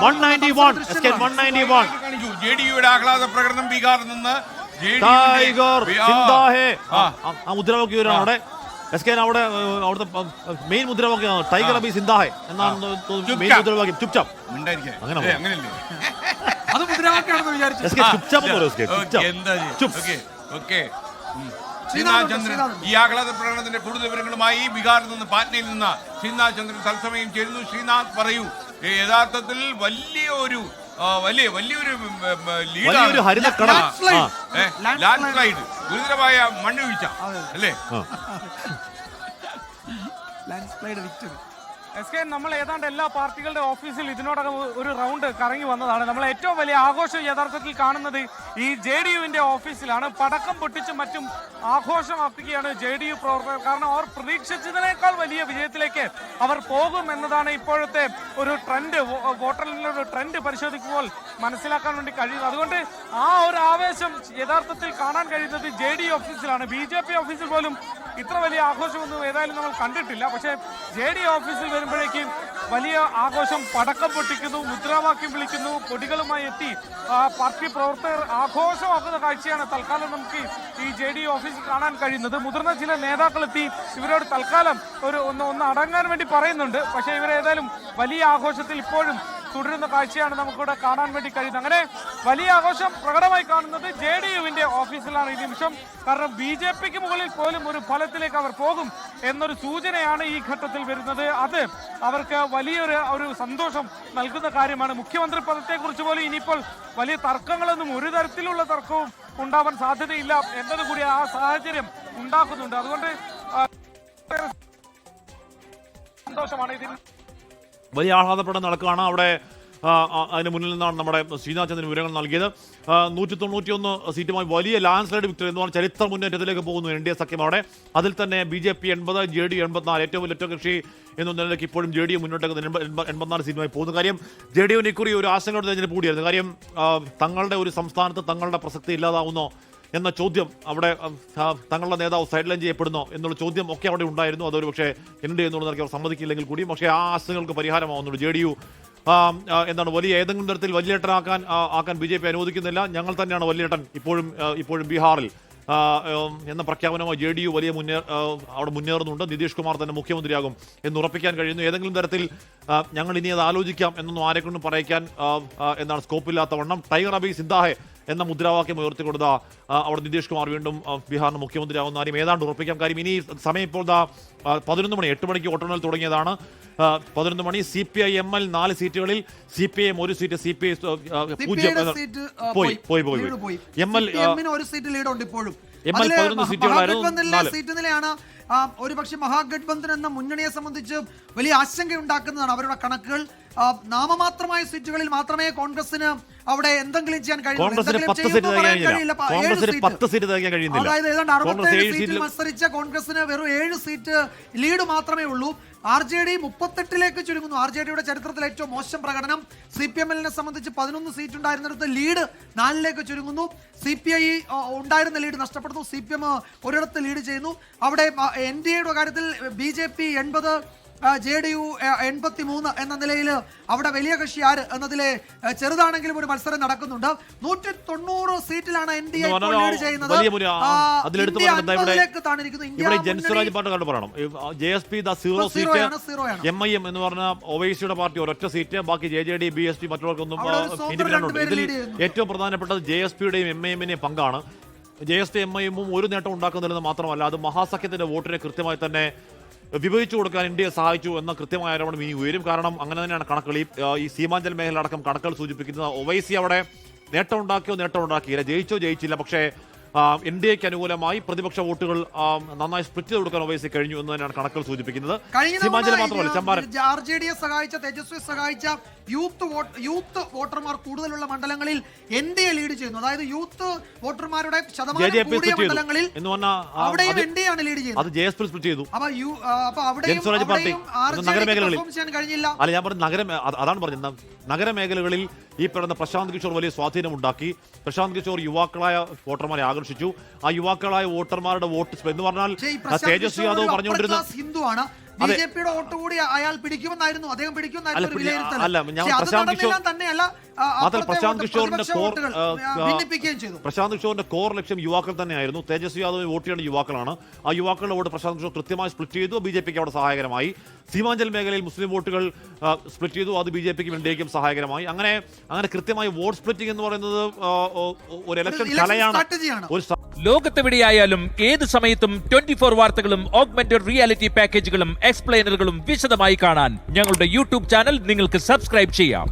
191. SK 191. ജെഡിയുടെ ആഹ്ലാദ പ്രകടനം ബീഹാറിൽ നിന്ന് ടൈഗർ സിന്ദാഹേ ആ മുദ്രാവാക്യം അവിടെ SK അവിടെ അവിടുത്തെ മെയിൻ മുദ്രാവാക്യം ടൈഗർ അബി സിന്ദാഹേ എന്നാണ് മെയിൻ മുദ്രാവാക്യം. ചുപ്ചാപ്പ് അങ്ങനെയല്ലേ അത് മുദ്രാവാക്യാണെന്ന് വിചാരിച്ചു. SK ചുപ്ചാപ്പ് എന്ന് പറയും. ശ്രീനാഥ് ചന്ദ്രൻ ഈ ആഹ്ലാദ പ്രകടനത്തിന്റെ കൂടുതൽ വിവരങ്ങളുമായി ബീഹാറിൽ നിന്ന് പാറ്റ്നയിൽ നിന്ന് ശ്രീനാഥ് ചന്ദ്രൻ തത്സമയം ചേരുന്നു. ശ്രീനാഥ് പറയൂ, യഥാർത്ഥത്തിൽ വലിയൊരു വലിയൊരു ഹരിതക്കടൽ ലാൻഡ് സ്ലൈഡ്, ഗുരുതരമായ മണ്ണുവീഴ്ച അല്ലേ? Land slide victory. SK നമ്മൾ ഏതാണ്ട് എല്ലാ പാർട്ടികളുടെ ഓഫീസിൽ ഇതിനോടകം ഒരു റൗണ്ട് കറങ്ങി വന്നതാണ്. നമ്മൾ ഏറ്റവും വലിയ ആഘോഷം യഥാർത്ഥത്തിൽ കാണുന്നത് ഈ JDUവിന്റെ ഓഫീസിലാണ്. പടക്കം പൊട്ടിച്ചും മറ്റും ആഘോഷമാക്കുകയാണ് JDU പ്രവർത്തകർ. കാരണം അവർ പ്രതീക്ഷിച്ചതിനേക്കാൾ വലിയ വിജയത്തിലേക്ക് അവർ പോകും എന്നതാണ് ഇപ്പോഴത്തെ ഒരു ട്രെൻഡ്. വോട്ടറിലെ ഒരു ട്രെൻഡ് പരിശോധിക്കുമ്പോൾ മനസ്സിലാക്കാൻ വേണ്ടി കഴിയുന്നത്. അതുകൊണ്ട് ആ ഒരു ആവേശം യഥാർത്ഥത്തിൽ കാണാൻ കഴിയുന്നത് JDU ഓഫീസിലാണ്. BJP ഓഫീസിൽ പോലും ഇത്ര വലിയ ആഘോഷമൊന്നും ഏതായാലും നമ്മൾ കണ്ടിട്ടില്ല. പക്ഷേ JDU ഓഫീസിൽ വരുമ്പോഴേക്കും വലിയ ആഘോഷം, പടക്കം പൊട്ടിക്കുന്നു, മുദ്രാവാക്യം വിളിക്കുന്നു, കൊടികളുമായി എത്തി പാർട്ടി പ്രവർത്തകർ ആഘോഷമാക്കുന്ന കാഴ്ചയാണ് തൽക്കാലം നമുക്ക് ഈ JDU ഓഫീസിൽ കാണാൻ കഴിയുന്നത്. മുതിർന്ന ചില നേതാക്കളെത്തി ഇവരോട് തൽക്കാലം ഒന്ന് അടങ്ങാൻ വേണ്ടി പറയുന്നുണ്ട്. പക്ഷേ ഇവരേതായാലും വലിയ ആഘോഷത്തിൽ ഇപ്പോഴും തുടരുന്ന കാഴ്ചയാണ് നമുക്കിവിടെ കാണാൻ വേണ്ടി കഴിയുന്നത്. അങ്ങനെ വലിയ ആഘോഷം പ്രകടമായി കാണുന്നത് JDUവിന്റെ ഓഫീസിലാണ് ഈ നിമിഷം. കാരണം BJPക്ക് മുകളിൽ പോലും ഒരു ഫലത്തിലേക്ക് അവർ പോകും എന്നൊരു സൂചനയാണ് ഈ ഘട്ടത്തിൽ വരുന്നത്. അത് അവർക്ക് വലിയൊരു സന്തോഷം നൽകുന്ന കാര്യമാണ്. മുഖ്യമന്ത്രി പദത്തെക്കുറിച്ച് പോലും ഇനിയിപ്പോൾ വലിയ തർക്കങ്ങളൊന്നും, ഒരു തരത്തിലുള്ള തർക്കവും ഉണ്ടാവാൻ സാധ്യതയില്ല എന്നതുകൂടി ആ സാഹചര്യം ഉണ്ടാക്കുന്നുണ്ട്. അതുകൊണ്ട് സന്തോഷമാണ് ഇതിൽ വലിയ ആഹ്ലാദപ്രകടനം നടക്കുകയാണ് അവിടെ. അതിന് മുന്നിൽ നിന്നാണ് നമ്മുടെ ശ്രീനാഥ് ചന്ദ്രൻ വിവരങ്ങൾ നൽകിയത്. 191 സീറ്റുമായി വലിയ ലാൻഡ് സ്ലൈഡ് വിക്ടറി എന്ന് പറഞ്ഞാൽ ചരിത്ര മുന്നേറ്റത്തിലേക്ക് പോകുന്നു NDA സഖ്യം അവിടെ. അതിൽ തന്നെ BJP 80, JDU 84, ഏറ്റവും വലിയ ഒറ്റകക്ഷി എന്ന നിലയിലേക്ക് ഇപ്പോഴും JDU മുന്നോട്ടേക്ക് 84 സീറ്റുമായി പോകുന്ന കാര്യം JDUവിന് ഇക്കുറി ഒരു ആശങ്കയുടെ തെരഞ്ഞെടുപ്പ് കൂടിയായിരുന്നു. കാര്യം തങ്ങളുടെ ഒരു സംസ്ഥാനത്ത് തങ്ങളുടെ പ്രസക്തി ഇല്ലാതാവുന്നോ എന്ന ചോദ്യം അവിടെ, തങ്ങളുടെ നേതാവ് സൈഡ് ലൈൻ ചെയ്യപ്പെടുന്നോ എന്നുള്ള ചോദ്യം ഒക്കെ അവിടെ ഉണ്ടായിരുന്നു. അതൊരു പക്ഷേ NDA എന്നുള്ള നിലയ്ക്ക് അവർ സമ്മതിക്കില്ലെങ്കിൽ കൂടിയും പക്ഷേ ആ ആശങ്കകൾക്ക് പരിഹാരമാവുന്നുണ്ട്. JDU എന്താണ് വലിയ ഏതെങ്കിലും തരത്തിൽ വലിയേട്ടനാക്കാൻ BJP അനുവദിക്കുന്നില്ല. ഞങ്ങൾ തന്നെയാണ് വലിയേട്ടൻ ഇപ്പോഴും ബീഹാറിൽ എന്ന പ്രഖ്യാപനമായി JDU വലിയ അവിടെ മുന്നേറുന്നുണ്ട്. നിതീഷ് കുമാർ തന്നെ മുഖ്യമന്ത്രിയാകും എന്ന് ഉറപ്പിക്കാൻ കഴിയുന്നു. ഏതെങ്കിലും തരത്തിൽ ഞങ്ങൾ ഇനി അത് ആലോചിക്കാം എന്നൊന്നും ആരെക്കൊണ്ടും പറയിക്കാൻ എന്താണ് സ്കോപ്പില്ലാത്ത വണ്ണം ടൈഗർ അബി സിന്ദാഹെ എന്ന മുദ്രാവാക്യം ഉയർത്തിക്കൊടുത്ത അവിടെ നിതീഷ് കുമാർ വീണ്ടും ബീഹാറിന് മുഖ്യമന്ത്രിയാകുന്ന കാര്യം ഏതാണ്ട് ഉറപ്പിക്കാം. കാര്യം ഇനി സമയം ഇപ്പോൾ 11 മണി, 8 മണിക്ക് വോട്ടെണ്ണൽ തുടങ്ങിയതാണ്. 11 മണി. CPI ML 4 സീറ്റുകളിൽ, CPIM 1 സീറ്റ്, CPI 0 പോയി. ML ഒരു സീറ്റ് ലീഡുണ്ട് ഇപ്പോഴും. ML 11 സീറ്റുകളായിരുന്നു. സീറ്റ് നിലയാണ് ഒരുപക്ഷെ മഹാഗഠബന്ധൻ എന്ന മുന്നണിയെ സംബന്ധിച്ച് വലിയ ആശങ്കയുണ്ടാക്കുന്നതാണ് അവരുടെ കണക്കുകൾ. നാമമാത്രമായ സീറ്റുകളിൽ മാത്രമേ കോൺഗ്രസിന് അവിടെ എന്തെങ്കിലും ചെയ്യാൻ കഴിയുള്ളൂ. അതായത് ഏതാണ്ട് 67 സീറ്റിൽ മത്സരിച്ച കോൺഗ്രസിന് വെറും 7 സീറ്റ് ലീഡ് മാത്രമേ ഉള്ളൂ. RJD 38ലേക്ക് ചുരുങ്ങുന്നു. RJDയുടെ ചരിത്രത്തിൽ ഏറ്റവും മോശം പ്രകടനം. CPMLനെ സംബന്ധിച്ച് 11 സീറ്റ് ഉണ്ടായിരുന്നിടത്ത് ലീഡ് 4ലേക്ക് ചുരുങ്ങുന്നു. CPI ഉണ്ടായിരുന്ന ലീഡ് നഷ്ടപ്പെടുന്നു. CPM ഒരിടത്ത് ലീഡ് ചെയ്യുന്നു. അവിടെ NDAയുടെ കാര്യത്തിൽ BJP 80, JDU 83 എന്ന നിലയിൽ അവിടെ വലിയ കക്ഷി ആര് എന്നതിലെ ചെറുതാണെങ്കിലും ഒരു മത്സരം നടക്കുന്നുണ്ട്. 190 സീറ്റിലാണ് NDA ലീഡ് ചെയ്യുന്നത്. JSP 0 സീറ്റ്, MIM എന്ന് പറഞ്ഞ OWICയുടെ പാർട്ടി ഒരൊറ്റ സീറ്റ്, ബാക്കി JJD, BSP മറ്റുള്ളവർക്കൊന്നും ഇതിൽ ഏറ്റവും പ്രധാനപ്പെട്ടത് JSPയുടെയും MIMന്റെയും പങ്കാണ്. JSP MIM ഒരു നേട്ടം ഉണ്ടാക്കുന്നില്ലെന്ന് മാത്രമല്ല അത് മഹാസഖ്യത്തിന്റെ വോട്ടിനെ കൃത്യമായി തന്നെ വിഭജിച്ചു കൊടുക്കാൻ NDA സഹായിച്ചു എന്ന കൃത്യമായ ആരോപണം ഇനി ഉയരും. കാരണം അങ്ങനെ തന്നെയാണ് കണക്കുകൾ ഈ സീമാഞ്ചൽ മേഖല അടക്കം കണക്കുകൾ സൂചിപ്പിക്കുന്നത്. OWIC അവിടെ നേട്ടം ഉണ്ടാക്കിയില്ല, ജയിച്ചില്ല. പക്ഷേ NDAക്ക് അനുകൂലമായി പ്രതിപക്ഷ വോട്ടുകൾ നന്നായി സ്പ്ലിറ്റ് ചെയ്ത് കൊടുക്കാൻ OWIC കഴിഞ്ഞു എന്ന് തന്നെയാണ് കണക്കുകൾ സൂചിപ്പിക്കുന്നത്. സീമാഞ്ചൽ മാത്രമല്ല, ചമ്പാരൻ RJDയെ സഹായിച്ച, തേജസ്വിയെ സഹായിച്ച യൂത്ത് വോട്ടർമാർ കൂടുതലുള്ള മണ്ഡലങ്ങളിൽ NDA ലീഡ് ചെയ്യുന്നു. അതായത് യൂത്ത് വോട്ടർമാരുടെ ശതമാനം കൂടിയ മണ്ഡലങ്ങളിൽ അവിടെയും NDA ആണ് ലീഡ് ചെയ്യുന്നത്. അത് JSP സ്പ്ലിറ്റ് ചെയ്തു. അപ്പൊ അവിടെയും നഗരമേഖലകളിൽ കഴിഞ്ഞില്ല. അല്ല, ഞാൻ പറഞ്ഞ അതാണ് പറഞ്ഞത്. നഗരമേഖലകളിൽ ഈ പറയുന്ന പ്രശാന്ത് കിഷോർ വലിയ സ്വാധീനമുണ്ടാക്കി. പ്രശാന്ത് കിഷോർ യുവാക്കളായ വോട്ടർമാരെ ആകർഷിച്ചു. ആ യുവാക്കളായ വോട്ടർമാരുടെ വോട്ട് എന്ന് പറഞ്ഞാൽ തേജസ്വി യാദവ് പറഞ്ഞുകൊണ്ടിരുന്ന ഹിന്ദുവാണ്. ബിജെപിയുടെ വോട്ട് കൂടി അയാൾ പിടിക്കുമെന്നായിരുന്നു, അദ്ദേഹം പിടിക്കുമെന്നായിരുന്നു ഒരു വിലയിരുത്തൽ. അല്ല, ഞാൻ പക്ഷേ അത് പ്രശാന്ത് നടന്നില്ല തന്നെയല്ല, പ്രശാന്ത് കിഷോറിന്റെ കോർ ഭിന്നിപ്പിക്കുകയും ചെയ്തു. പ്രശാന്ത് കിഷോറിന്റെ കോർ ലക്ഷ്യം യുവാക്കൾ തന്നെയായിരുന്നു. തേജസ്വി യാദവ് വോട്ട് ചെയ്യുന്ന യുവാക്കളാണ്. ആ യുവാക്കളുടെ വോട്ട് പ്രശാന്ത് കിഷോർ കൃത്യമായി സ്പ്ലിറ്റ് ചെയ്തു. ബിജെപിക്ക് അവിടെ സഹായകരമായി. സീമാഞ്ചൽ മേഖലയിൽ മുസ്ലിം വോട്ടുകൾ സ്പ്ലിറ്റ് ചെയ്തു. അത് ബിജെപിക്കും എൻഡിഎക്കും സഹായകരമായി. അങ്ങനെ കൃത്യമായി വോട്ട് സ്പ്ലിറ്റിംഗ് എന്ന് പറയുന്നത് ഒരു ഇലക്ഷൻ കലയാണ്. ലോകത്തെവിടെയായാലും ഏത് സമയത്തും 24 വാർത്തകളും ഓഗ്മെന്റഡ് റിയാലിറ്റി പാക്കേജുകളും എക്സ്പ്ലെയിനറുകളും വിശദമായി കാണാൻ ഞങ്ങളുടെ യൂട്യൂബ് ചാനൽ നിങ്ങൾക്ക് സബ്സ്ക്രൈബ് ചെയ്യാം.